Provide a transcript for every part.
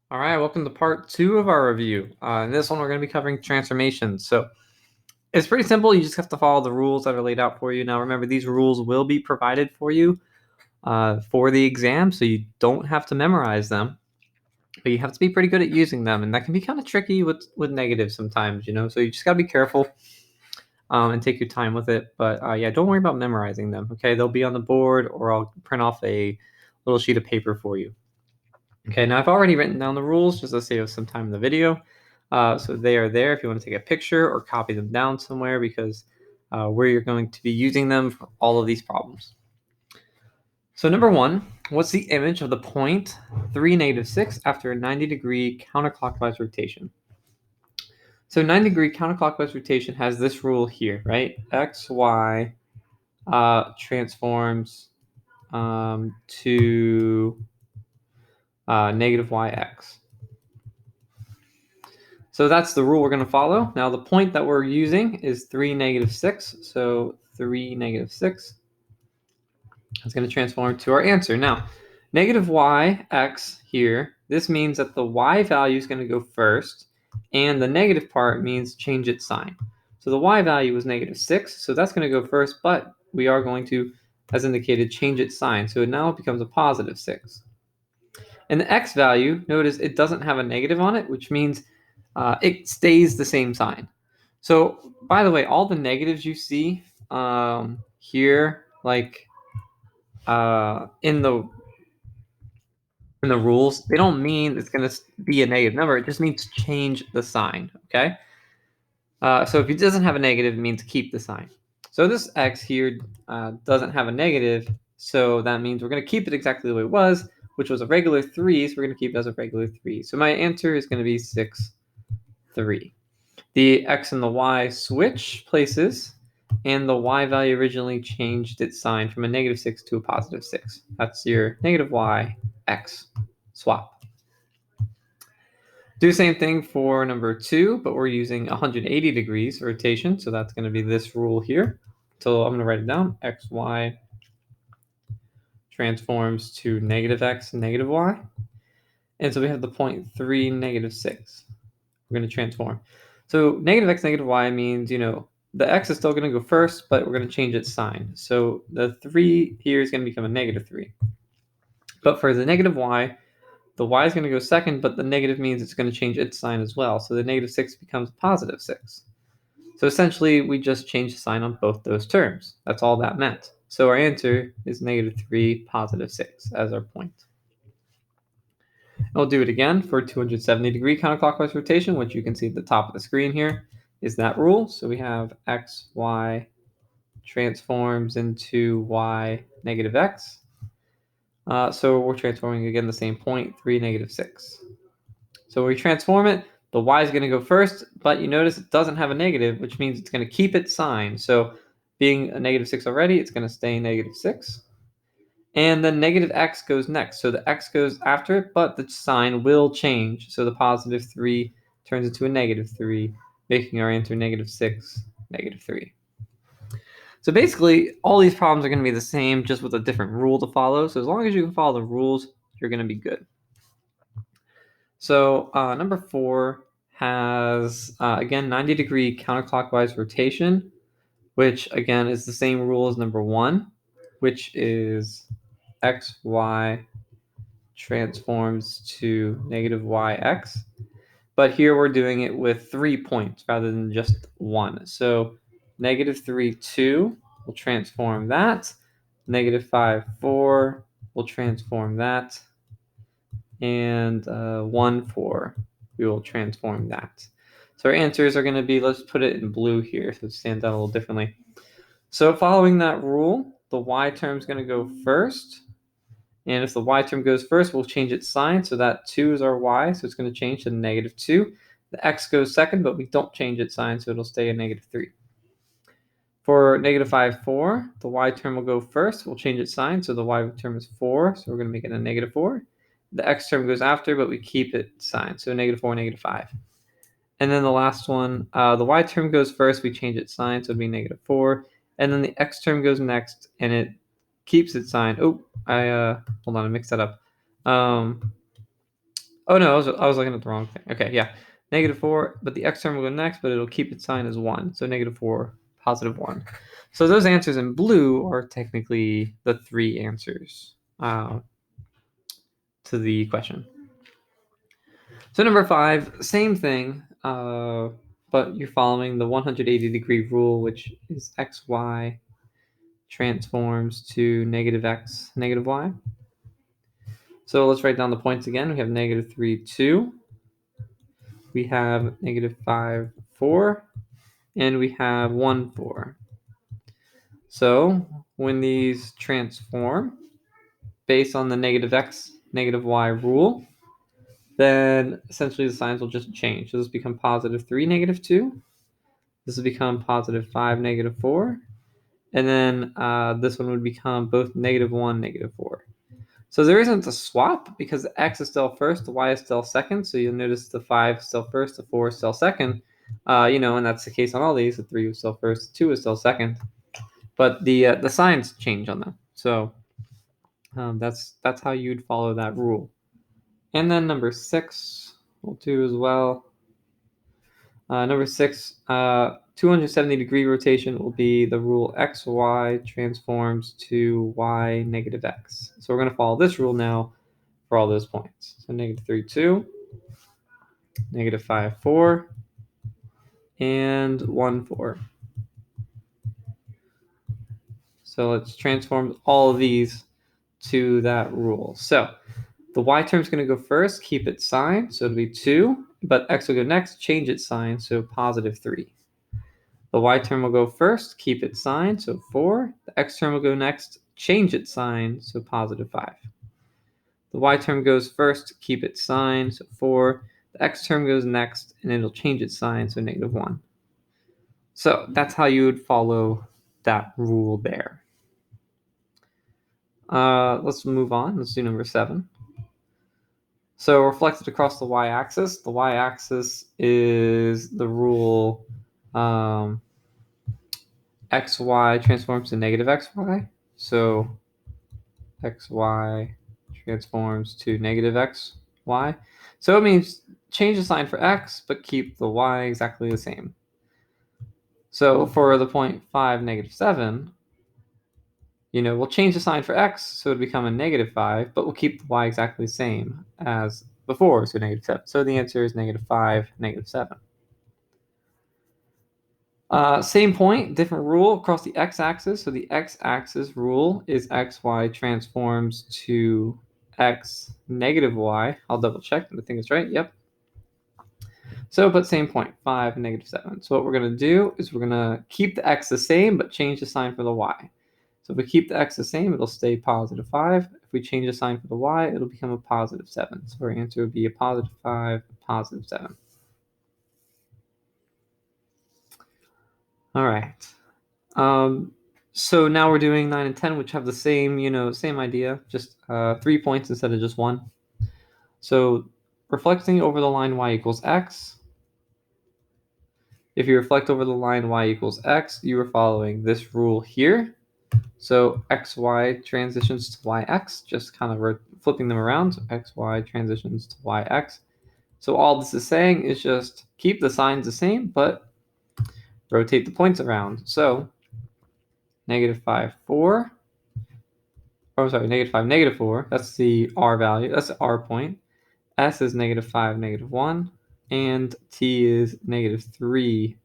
All right, welcome to part 2 of our review. In this one, we're going to be covering transformations. So it's pretty simple. You just have to follow the rules that are laid out for you. Now, remember, these rules will be provided for you for the exam, so you don't have to memorize them, but you have to be pretty good at using them, and that can be kind of tricky with negatives sometimes, so you just got to be careful and take your time with it. But yeah, don't worry about memorizing them, okay? They'll be on the board, or I'll print off a little sheet of paper for you. Okay, now I've already written down the rules just to save some time in the video. So they are there if you want to take a picture or copy them down somewhere, because where you're going to be using them for all of these problems. So number 1, what's the image of the point 3, -6 after a 90-degree counterclockwise rotation? So 90-degree counterclockwise rotation has this rule here, right? X, Y transforms to -yx. So that's the rule we're going to follow. Now the point that we're using is 3, -6. So 3, -6. That's going to transform to our answer. Now, -yx here, this means that the y value is going to go first, and the negative part means change its sign. So the y value was -6, so that's going to go first, but we are going to, as indicated, change its sign. So now it becomes a +6. And the x value, notice it doesn't have a negative on it, which means it stays the same sign. So, by the way, all the negatives you see here, like in the rules, they don't mean it's going to be a negative number. It just means change the sign. Okay. So if it doesn't have a negative, it means keep the sign. So this x here doesn't have a negative, so that means we're going to keep it exactly the way it was, which was a regular 3, so we're going to keep it as a regular 3. So my answer is going to be 6, 3. The x and the y switch places, and the y value originally changed its sign from a -6 to a +6. That's your -y, x swap. Do the same thing for number 2, but we're using 180 degrees rotation, so that's going to be this rule here. So I'm going to write it down. X, y transforms to -x, -y. And so we have the point 3, -6. We're going to transform. So -x, -y means, the x is still going to go first, but we're going to change its sign. So the 3 here is going to become a -3. But for the -y, the y is going to go second, but the negative means it's going to change its sign as well. So the -6 becomes +6. So essentially, we just changed the sign on both those terms. That's all that meant. So our answer is -3, +6 as our point. And we'll do it again for 270-degree counterclockwise rotation, which you can see at the top of the screen here is that rule. So we have x, y transforms into y, -x. So we're transforming again the same point, 3, -6. So when we transform it, the y is going to go first, but you notice it doesn't have a negative, which means it's going to keep its sign. So being a -6 already, it's going to stay -6. And then -x goes next. So the x goes after it, but the sign will change. So the +3 turns into a -3, making our answer -6, -3. So basically, all these problems are going to be the same, just with a different rule to follow. So as long as you can follow the rules, you're going to be good. So number 4 has, again, 90-degree counterclockwise rotation, which, again, is the same rule as number 1, which is x, y transforms to -yx. But here we're doing it with 3 points rather than just 1. So -3, 2 will transform that. -5, 4 will transform that. And 1, 4, we will transform that. So our answers are going to be, let's put it in blue here so it stands out a little differently. So following that rule, the y term is going to go first. And if the y term goes first, we'll change its sign. So that 2 is our y, so it's going to change to -2. The x goes second, but we don't change its sign, so it'll stay a -3. For -5, 4, the y term will go first. We'll change its sign, so the y term is 4, so we're going to make it a -4. The x term goes after, but we keep it sign, so -4, -5. And then the last one, the y term goes first, we change its sign, so it'd be -4. And then the x term goes next, and it keeps its sign. Oh, hold on, I mixed that up. Oh no, I was looking at the wrong thing. Okay, yeah. -4, but the x term will go next, but it'll keep its sign as 1. So -4, +1. So those answers in blue are technically the 3 answers to the question. So number 5, same thing, but you're following the 180-degree rule, which is xy transforms to -x, -y. So let's write down the points again. We have -3, 2. We have -5, 4. And we have 1, 4. So when these transform based on the -x, -y rule, then essentially the signs will just change. So this will become +3, -2. This will become +5, -4. And then this one would become both -1, -4. So there isn't a swap because the x is still first, the y is still second. So you'll notice the 5 is still first, the 4 is still second. And that's the case on all these. The 3 is still first, the 2 is still second. But the signs change on them. So that's how you'd follow that rule. And then number 6, we'll do as well. Number 6, 270-degree rotation will be the rule xy transforms to y -x. So we're going to follow this rule now for all those points. So -3, 2, -5, 4, and 1, 4. So let's transform all of these to that rule. So the y term is going to go first, keep its sign, so it'll be 2, but x will go next, change its sign, so +3. The y term will go first, keep its sign, so 4. The x term will go next, change its sign, so +5. The y term goes first, keep its sign, so 4. The x term goes next, and it'll change its sign, so -1. So that's how you would follow that rule there. Let's move on. Let's do number 7. So reflected across the y-axis. The y-axis is the rule xy transforms to -xy. So xy transforms to -xy. So it means change the sign for x, but keep the y exactly the same. So for the point 5, -7, we'll change the sign for x, so it'll become a -5, but we'll keep the y exactly the same as before, so -7. So the answer is -5, -7. Same point, different rule across the x-axis. So the x-axis rule is xy transforms to x -y. I'll double check that I think it's right. Yep. So, but same point, 5, -7. So what we're going to do is we're going to keep the x the same, but change the sign for the y. So if we keep the x the same, it'll stay +5. If we change the sign for the y, it'll become a +7. So our answer would be a +5, +7. All right. So now we're doing 9 and 10, which have the same, same idea, just 3 points instead of just 1. So reflecting over the line y equals x. If you reflect over the line y equals x, you are following this rule here. So xy transitions to yx, just kind of flipping them around. So xy transitions to yx. So all this is saying is just keep the signs the same, but rotate the points around. So -5, 4. Oh, sorry, -5, -4. That's the r value. That's the r point. S is -5, -1. And t is -3,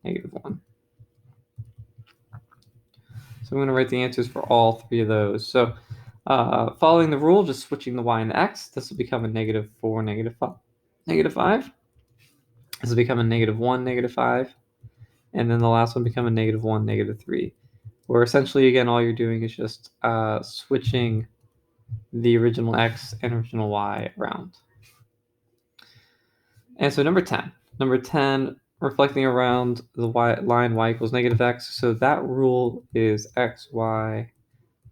-1. So I'm going to write the answers for all 3 of those. So following the rule, just switching the y and the x, this will become a -4, -5. This will become a -1, -5. And then the last one become a -1, -3. Where essentially, again, all you're doing is just switching the original x and original y around. And so number 10, reflecting around the line y equals -x. So that rule is xy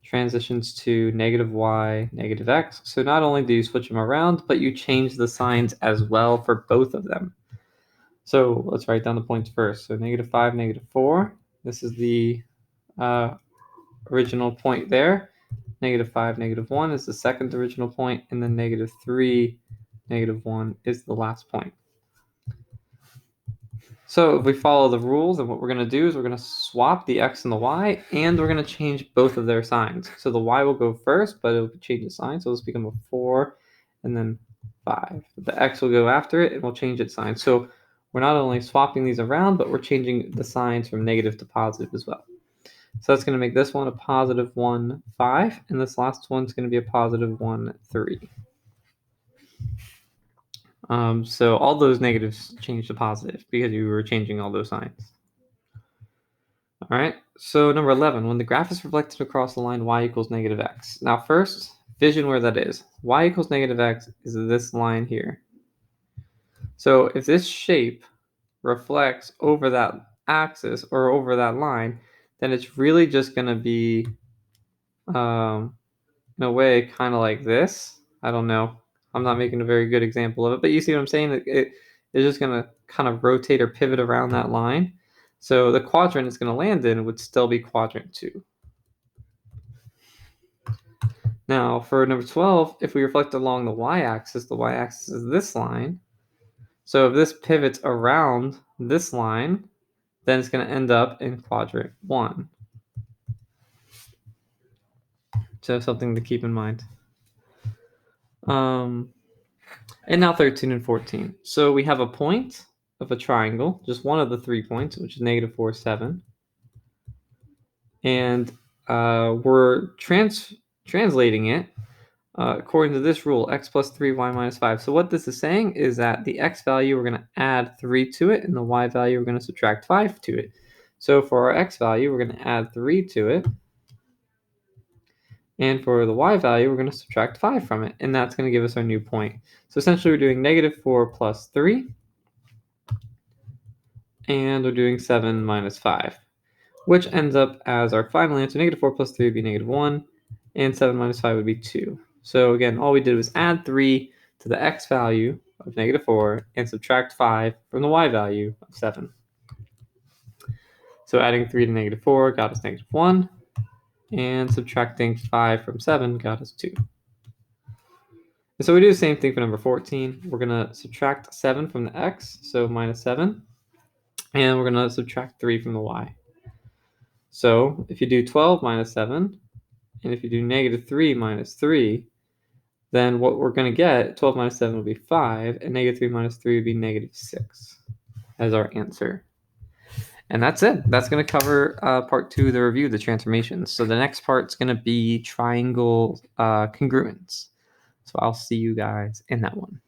transitions to -y, -x. So not only do you switch them around, but you change the signs as well for both of them. So let's write down the points first. So -5, -4. This is the original point there. -5, -1 is the second original point, and then -3, -1 is the last point. So if we follow the rules, then what we're going to do is we're going to swap the x and the y, and we're going to change both of their signs. So the y will go first, but it will change the sign. So this will become a 4 and then 5. The x will go after it, and we'll change its sign. So we're not only swapping these around, but we're changing the signs from negative to positive as well. So that's going to make this one a +1, 5, and this last one's going to be a +1, 3. So all those negatives change to positive because you were changing all those signs. All right, so number 11, when the graph is reflected across the line y equals -x. Now first, vision where that is. Y equals -x is this line here. So if this shape reflects over that axis or over that line, then it's really just going to be, in a way, kind of like this. I don't know. I'm not making a very good example of it, but you see what I'm saying? It's just going to kind of rotate or pivot around that line. So the quadrant it's going to land in would still be quadrant 2. Now for number 12, if we reflect along the y-axis is this line. So if this pivots around this line, then it's going to end up in quadrant 1. So something to keep in mind. And now 13 and 14. So we have a point of a triangle, just one of the 3 points, which is -4, 7. And we're translating it according to this rule, x plus 3, y minus 5. So what this is saying is that the x value, we're going to add 3 to it, and the y value, we're going to subtract 5 to it. So for our x value, we're going to add 3 to it. And for the y value, we're going to subtract 5 from it, and that's going to give us our new point. So essentially, we're doing -4 plus 3, and we're doing 7 minus 5, which ends up as our final answer. -4 plus 3 would be -1, and 7 minus 5 would be 2. So again, all we did was add 3 to the x value of -4 and subtract 5 from the y value of 7. So adding 3 to -4 got us -1, and subtracting 5 from 7 got us 2. And so we do the same thing for number 14. We're going to subtract 7 from the x, so -7, and we're going to subtract 3 from the y. So if you do 12 minus 7, and if you do -3 minus 3, then what we're going to get, 12 minus 7 will be 5, and -3 minus 3 would be -6 as our answer. And that's it. That's going to cover part 2 of the review, the transformations. So the next part's going to be triangle congruence. So I'll see you guys in that one.